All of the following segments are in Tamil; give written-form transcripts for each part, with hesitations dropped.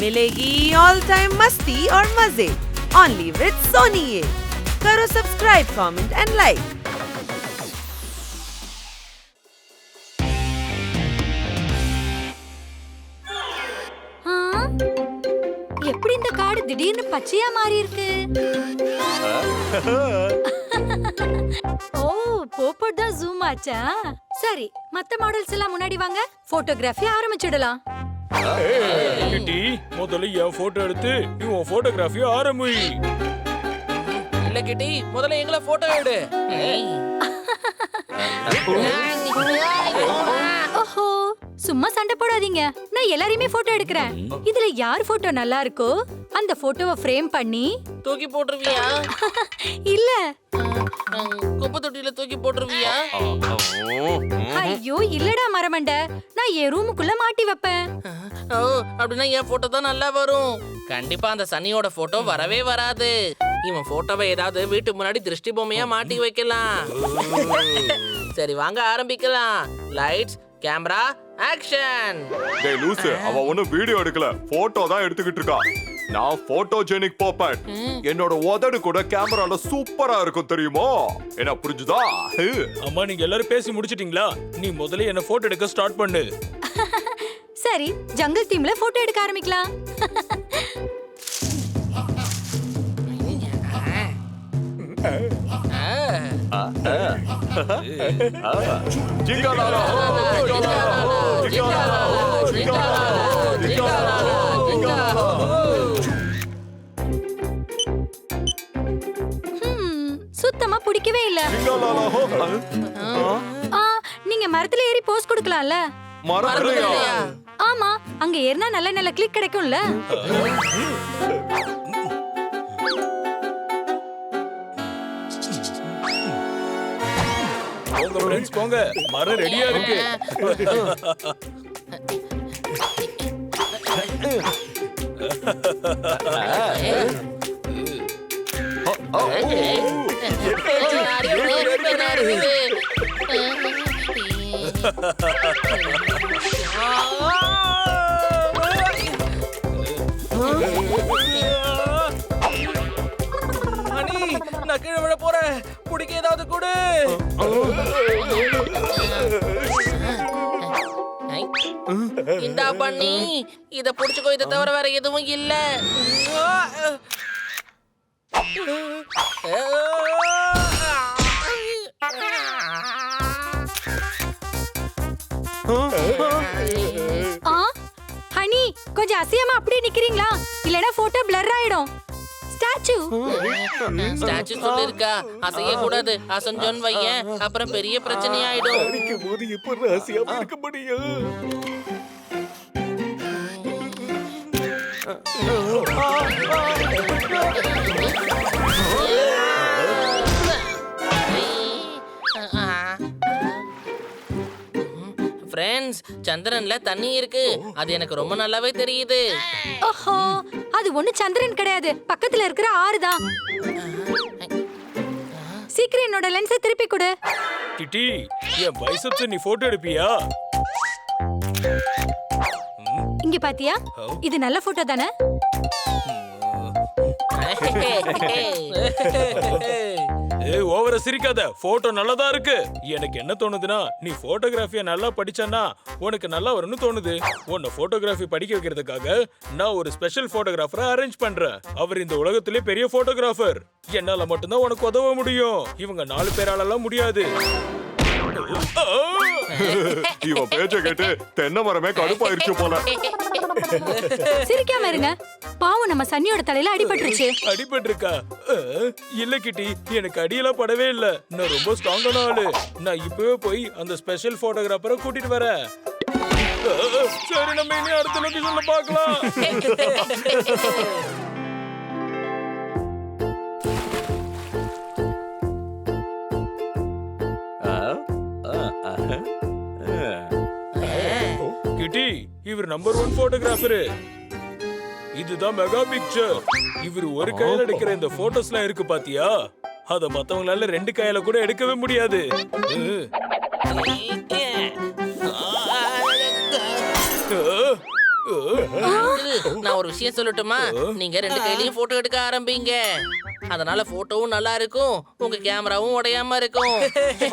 मिलेगी ऑल टाइम मस्ती और मजे ओनली विद सोनी ये। करो सब्सक्राइब, कमेंट एंड लाइक। எப்படி இந்த காடு திடீர்னு பச்சையா மாறி இருக்கு? ஓ, போப்போட் தான் ஜூம் ஆச்சா? சரி, மத்த மாடல்ஸ் எல்லாம் முன்னாடி வாங்க, போட்டோகிராஃபி ஆரம்பிச்சிடலாம். கிட்டி, முதல்ல என் போட்டோ எடுத்து நீ உன் போட்டோகிராஃபி ஆரம்பி. இல்ல கிட்டி, முதல்ல எங்கள போட்டோ எடு. ஓஹோ, சும்மா சண்டை போடாதீங்க. நான் எல்லாரையுமே போட்டோ எடுக்கிறேன். இதுல யார் போட்டோ நல்லா இருக்கோ அந்த போட்டோவை ஃப்ரேம் பண்ணி தூக்கி போட்டுருவியா? இல்ல, குப்பை தொட்டியில தூக்கி போட்டுருவியா? ஐயோ இல்லடா மரமண்ட, நான் என் ரூமுக்குள்ள மாட்டி வைப்பேன். ஓ, அப்படின்னா என் போட்டோ தான் நல்லா வரும். கண்டிப்பா அந்த சன்னியோட போட்டோ வரவே வராது. இவன் போட்டோவை ஏதாவது வீட்டு முன்னாடி திருஷ்டி பொம்மையா மாட்டி வைக்கலாம். சரி வாங்க ஆரம்பிக்கலாம். Lights, camera, action. டேய் லூசு, அவ ஒண்ணும் வீடியோ எடுக்கல, போட்டோ தான் எடுத்துக்கிட்டு இருக்கா. நான் போட்டோஜெனிக் பாப்பேன். என்னோட உதடு கூட கேமரால சூப்பரா இருக்கும் தெரியுமா? என்ன புரிஞ்சுதா? அம்மா, நீங்க எல்லாரும் பேசி முடிச்சிட்டீங்களா? நீ முதல்ல என்ன போட்டோ எடுக்க ஸ்டார்ட் பண்ணு. சரி, ஜங்கல் தீம்ல போட்டோ எடுக்க ஆரம்பிக்கலாம். சுத்தமா பிடிக்கவே இல்ல. நீங்க மரத்துல ஏறி போஸ் கொடுக்கலாம்ல? மரத்துலயா? ஆமா, அங்க ஏறினா நல்ல நல்ல கிளிக் கிடைக்கும்ல. போங்க ஃப்ரெண்ட்ஸ், போங்க. மரம் ரெடியா இருக்கு. அனி, நான் கீழே விழ போறேன். குடிக்க ஏதாவது கொடு. இந்தா பண்ணி, இத புடிச்சுக்கோ. இதை தவிர வேற எதுவும் இல்ல. ஹனி, கொஞ்சம் அசியமா அப்படியே நிக்கிறீங்களா? இல்லனா போட்டோ பிளர் ஆயிடும். ஸ்டாச்சு சொல்லிருக்கா, அசைய கூடாது. அசஞ்சோன்னு வையேன், அப்புறம் பெரிய பிரச்சனை ஆயிடும். போது எப்படி அசியாம இருக்க முடியும்? ஃப்ரெண்ட்ஸ், சந்திரன்ல தண்ணி இருக்கு. அது எனக்கு ரொம்ப நல்லாவே தெரியுது. ஓஹோ, அது ஒண்ணு சந்திரன் கிடையாது, பக்கத்துல இருக்கிற ஆறு தான். சீக்கிரம் என்னோட லென்ஸை திருப்பி கொடு. கிட்டி, என் பைசப்ஸ் நீ போட்டோ எடுப்பியா? இங்க பாத்தியா? இது நல்ல போட்டோ தானே? ஏய், ஓவரா சிரிக்காத. போட்டோ நல்லதா இருக்கு. எனக்கு என்ன தோணுதுன்னா, நீ போட்டோகிராஃபிய நல்லா படிச்சனா உனக்கு நல்லா வரும்னு தோணுது. உன்னை போட்டோகிராஃபி படிக்க வைக்கிறதுக்காக நான் ஒரு ஸ்பெஷல் போட்டோகிராஃபரை அரேஞ்ச் பண்றேன். அவர் இந்த உலகத்திலே பெரிய போட்டோகிராஃபர். என்னால மட்டும்தான் உனக்கு உதவ முடியும். இவங்க 4 பேராலலாம் முடியாது. இவ பேச்ச கேட்டு தென்னை மரமே கடுப்பாயிருச்சு போல. சிரிக்காம இருங்க, பாவம் நம்ம சன்னியோட தலையில அடிபட்டுருச்சு. அடிபட்டிருக்கா? இல்ல கிட்டி, எனக்கு அடியெல்லாம் படவே இல்ல. நான் ரொம்ப ஸ்ட்ராங்கான ஆளு. நான் இப்பவே போய் அந்த ஸ்பெஷல் போட்டோகிராஃபரை கூட்டிட்டு வரேன். சரி, நம்ம இனி அடுத்த லொகேஷன்ல பார்க்கலாம். கிட்டி, இவர் நம்பர் 1 போட்டோகிராஃபர். இதுதான் மெகா பிக்சர். இவர் ஒரு கையில எடுக்கிற இந்த போட்டோஸ்லாம் இருக்கு பாத்தியா? அத மத்தவங்களால 2 கையில கூட எடுக்கவே முடியாது. நான் ஒரு விஷயம் சொல்லட்டுமா? நீங்க 2 கையிலயும் போட்டோ எடுக்க ஆரம்பிங்க. அதனால போட்டோவும் நல்லா இருக்கும், உங்க கேமராவும் உடையாம இருக்கும்.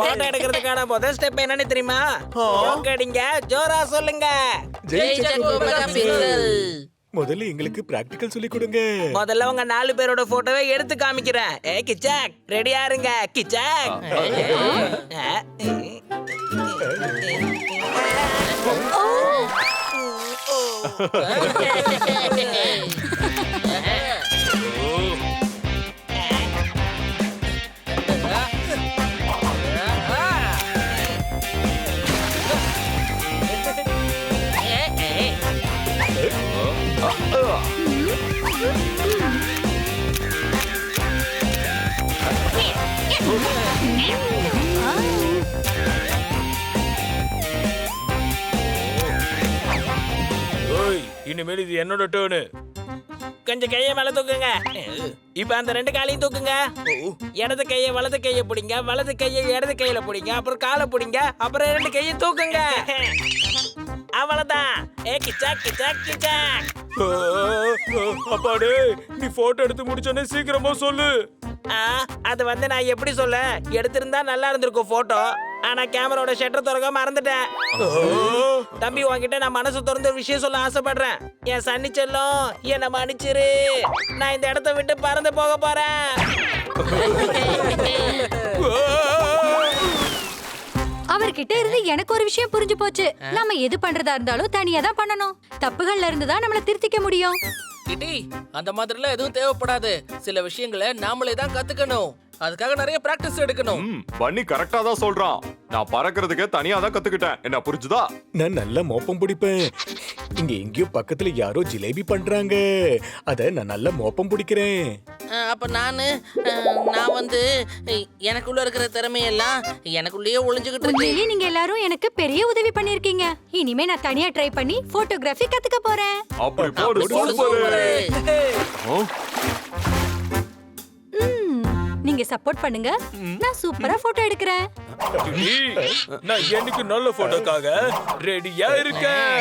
போட்டோ எடுக்கிறதுக்கான முதல் ஸ்டெப் என்னன்னு தெரியுமா? அடிங்க, ஜோரா சொல்லுங்க. ஜெய் ஜக்கோ மெகா பிக்சல். முதல்ல எங்களுக்கு பிராக்டிகல் சொல்லி கொடுங்க. முதல்ல உங்க 4 பேரோட போட்டோவை எடுத்து காமிக்கிறேன். கிச்சாக் ரெடியா இருங்க. கிச்சாக் ஓய், இனிமேல் இது என்னோட டேர்னு. கொஞ்சம் கையை மேல தூக்குங்க. இப்ப அந்த 2 காலையும் தூக்குங்க. இடது கையை வலது கையை பிடிங்க, வலது கையை இடது கையில பிடிங்க, அப்புறம் காலை பிடிங்க, அப்புறம் 2 கையும் தூக்குங்க. அவ்வளவுதான். கிச்சாக் கிச்சாக் கிச்சாக். அப்பாடே, நீ போட்டோ எடுத்து முடிச்சோன்னே சீக்கிரமா சொல்லு. அது வந்து நான் எப்படி சொல்ல, எடுத்திருந்தா நல்லா இருந்திருக்கும் போட்டோ. ஆனா கேமராவோட ஷட்டர் திறக்க மறந்துட்டேன். தம்பி, உன்கிட்ட நான் மனசு திறந்து ஒரு விஷயம் சொல்ல ஆசைப்படுறேன். என் சன்னி செல்லம், என்ன மன்னிச்சிரு. நான் இந்த இடத்த விட்டு பறந்து போக போறேன். அவர்கிட்ட இருந்து எனக்கு ஒரு விஷயம் புரிஞ்சு போச்சு. நம்ம எது பண்றதா இருந்தாலும் தனியா தான் பண்ணணும். தப்புகள்ல இருந்து தான் நம்மள திருத்திக்க முடியும். கிட்டி, அந்த மாதிரிலாம் எதுவும் தேவைப்படாது. சில விஷயங்களை நாமளே தான் கத்துக்கணும். அதுக்காக நிறைய பிராக்டிஸ் எடுக்கணும். பண்ணி கரெக்டா தான் சொல்றான். நான் பறக்கிறதுக்கு தனியா தான் கத்துக்கிட்டேன். என்ன புரிஞ்சுதா? நான் நல்லா மோப்பம் பிடிப்பேன். இங்க எங்கேயோ பக்கத்துல யாரோ ஜிலேபி பண்றாங்க. அத நான் நல்லா மோப்பம் பிடிக்கிறேன். அப்ப நான் வந்து எனக்குள்ள இருக்கிற திறமையெல்லாம் எனக்குள்ளேயே ஒளிஞ்சுகிட்டு இருக்கு. உண்மையிலேயே நீங்க எல்லாரும் எனக்கு பெரிய உதவி பண்ணிருக்கீங்க. இனிமே நான் தனியா ட்ரை பண்ணி போட்டோகிராஃபி கத்துக்க போறேன். அப்படி போடு. சூப்பர். நீங்க சப்போர்ட் பண்ணுங்க, நான் சூப்பரா போட்டோ எடுக்கிறேன். நான் என்னைக்கு நல்ல போட்டோக்காக ரெடியா இருக்கேன்.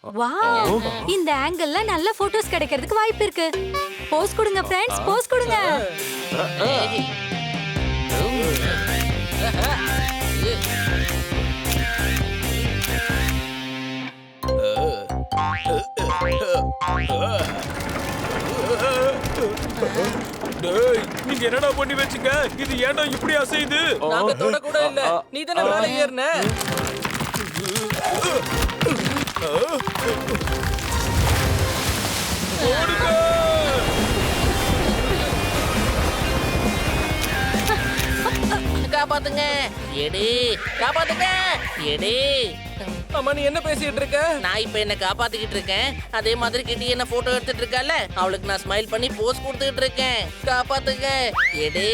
வாவ், இந்த ஆங்கிள்ல நல்ல போட்டோஸ் கிடைக்கிறதுக்கு வாய்ப்பு இருக்கு. போஸ் கொடுங்க फ्रेंड्स, போஸ் கொடுங்க. டேய், நீங்க என்னடா பண்ணி வச்சீங்க? இது ஏன்டா இப்படி அசையுது? நாங்க தொட கூட இல்ல. நீ தான மேல ஏறுன. ஓடுங்க! காப்பாத்துங்க. எடு. காப்பாத்துங்க. எடு. அம்மா, நீ என்ன பேசிட்டு இருக்க? நான் இப்ப என்ன காப்பாத்திக்கிட்டு இருக்கேன். அதே மாதிரி கிட்டி என்ன போட்டோ எடுத்துட்டு இருக்கல, அவளுக்கு நான் ஸ்மைல் பண்ணி போஸ் கொடுத்துட்டு இருக்கேன். காப்பாத்துங்க. எடு.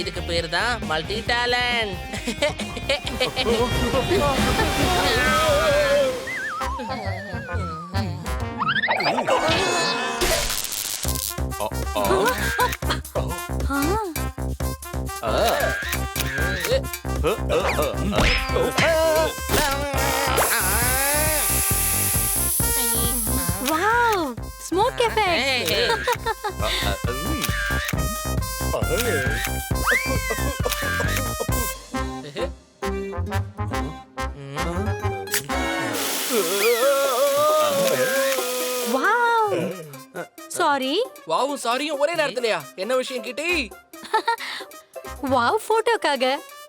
இதுக்கு பேர் தான் multi talent. Wow, smoke effect. Wow, sorry. வாவும் சாரியும் ஒரே நேரத்துலயா? என்ன விஷயம் கிட்டி? வாவ், போட்டோக்காக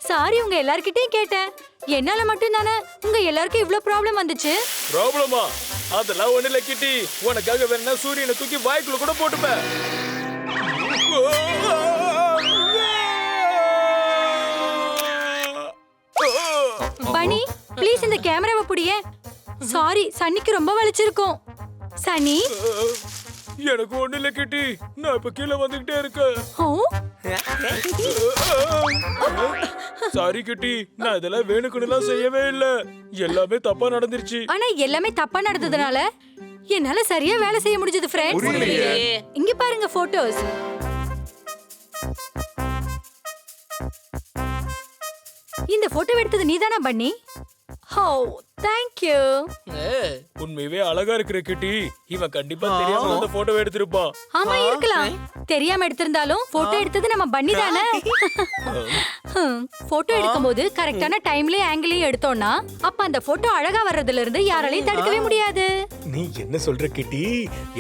சாரி உங்க எல்லார்கிட்டயும் கேட்டேன். என்னால மட்டும் தானே உங்க எல்லாருக்கும் இவ்ளோ ப்ராப்ளம் வந்துச்சு. ப்ராப்ளமா? அதெல்லாம் ஒண்ணு இல்ல கிட்டி. உனக்காக வேணா சூரியனை தூக்கி வாய்க்குள்ள கூட போட்டுப்பேன். பனி ப்ளீஸ் இந்த கேமராவை புடியே. சாரி சன்னிக்கு ரொம்ப வலிச்சிருக்கும். சன்னி எனக்கு ஒண்ணு இல்ல கிட்டி, நான் இப்ப கீழே வந்துகிட்டே இருக்கேன். ஓ சாரி கிட்டி, நான் இதெல்லாம் வேணுக்குன்னுலாம் செய்யவே இல்ல. எல்லாமே தப்பா நடந்துருச்சு. ஆனா எல்லாமே தப்பா நடந்ததுனால என்னால சரியா வேலை செய்ய முடிஞ்சது ஃப்ரெண்ட்ஸ். புரியலையே. இங்க பாருங்க போட்டோஸ். இந்த போட்டோ எடுத்தது நீதானா பன்னி? ஓ தேங்க் யூ. உண்மையவே அழகா இருக்கிற கிட்டி. இவன் கண்டிப்பா தெரியாம அந்த போட்டோ எடுத்திருப்பான். ஆமா இருக்கலாம். தெரியாம எடுத்திருந்தாலும் போட்டோ எடுத்தது நம்ம பன்னி தானே. போட்டோ எடுக்கும்போது கரெக்டான டைம்லயே ஆங்கிளையும் எடுத்தோம்னா அப்ப அந்த போட்டோ அழகா வர்றதுல இருந்து யாராலையும் தடுக்கவே முடியாது. நீ என்ன சொல்ற கிட்டி?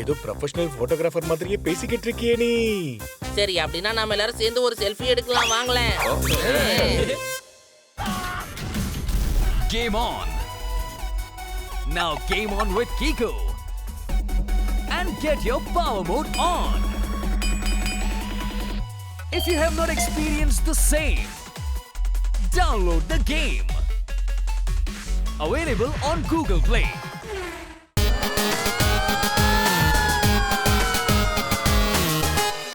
ஏதோ ப்ரொஃபஷனல் போட்டோகிராஃபர் மாதிரியே பேசிக்கிட்டு இருக்கியே நீ. சரி அப்படின்னா நாம எல்லாரும் சேர்ந்து ஒரு செல்ஃபி எடுக்கலாம் வாங்களேன். Game on! Now game on with Kiko! And get your power mode on! If you have not experienced the same, download the game! Available on Google Play.